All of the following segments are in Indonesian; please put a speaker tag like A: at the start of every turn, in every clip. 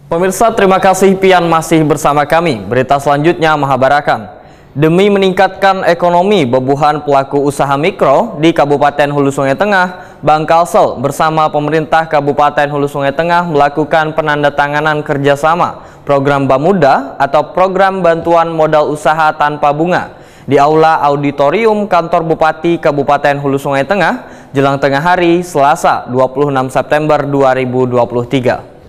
A: Pemirsa, terima kasih pian masih bersama kami. Berita selanjutnya Mahabarakan. Demi meningkatkan ekonomi bebuhan pelaku usaha mikro di Kabupaten Hulu Sungai Tengah, Bangkalsel bersama pemerintah Kabupaten Hulu Sungai Tengah melakukan penandatanganan kerjasama program Bamuda atau program bantuan modal usaha tanpa bunga di Aula Auditorium Kantor Bupati Kabupaten Hulu Sungai Tengah jelang tengah hari Selasa 26 September 2023.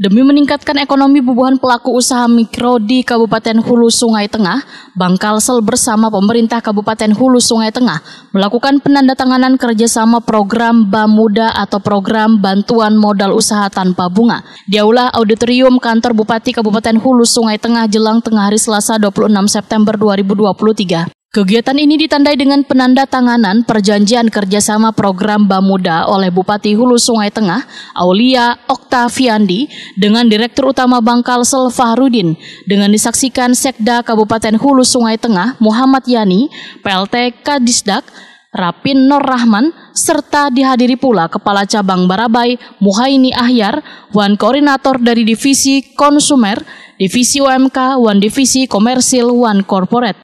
B: Demi meningkatkan ekonomi bebuhan pelaku usaha mikro di Kabupaten Hulu Sungai Tengah, Bangkalsel bersama pemerintah Kabupaten Hulu Sungai Tengah melakukan penandatanganan kerjasama program Bamuda atau program bantuan modal usaha tanpa bunga di Aula Auditorium Kantor Bupati Kabupaten Hulu Sungai Tengah jelang tengah hari Selasa 26 September 2023. Kegiatan ini ditandai dengan penandatanganan perjanjian kerjasama program Bamuda oleh Bupati Hulu Sungai Tengah, Aulia Oktaviandi, dengan Direktur Utama Bangkalsel Fahrudin, dengan disaksikan Sekda Kabupaten Hulu Sungai Tengah, Muhammad Yani, PLT Kadisdak, Rapin Nur Rahman, serta dihadiri pula Kepala Cabang Barabai, Muhaini Ahyar, Wan Koordinator dari Divisi Konsumer, Divisi UMK, Wan Divisi Komersil, Wan Corporate.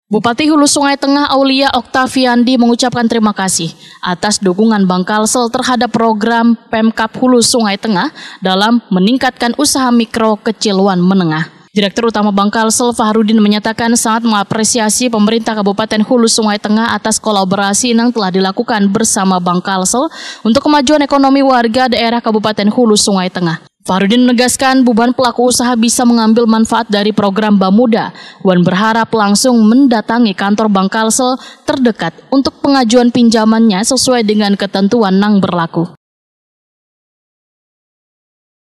B: Bupati Hulu Sungai Tengah Aulia Oktaviandi mengucapkan terima kasih atas dukungan Bangkalsel terhadap program Pemkab Hulu Sungai Tengah dalam meningkatkan usaha mikro kecil wan menengah. Direktur Utama Bangkalsel Fahrudin menyatakan sangat mengapresiasi pemerintah Kabupaten Hulu Sungai Tengah atas kolaborasi yang telah dilakukan bersama Bangkalsel untuk kemajuan ekonomi warga daerah Kabupaten Hulu Sungai Tengah. Fahrudin menegaskan beban pelaku usaha bisa mengambil manfaat dari program Bamuda. Wan berharap langsung mendatangi kantor Bangkalsel terdekat untuk pengajuan pinjamannya sesuai dengan ketentuan yang berlaku.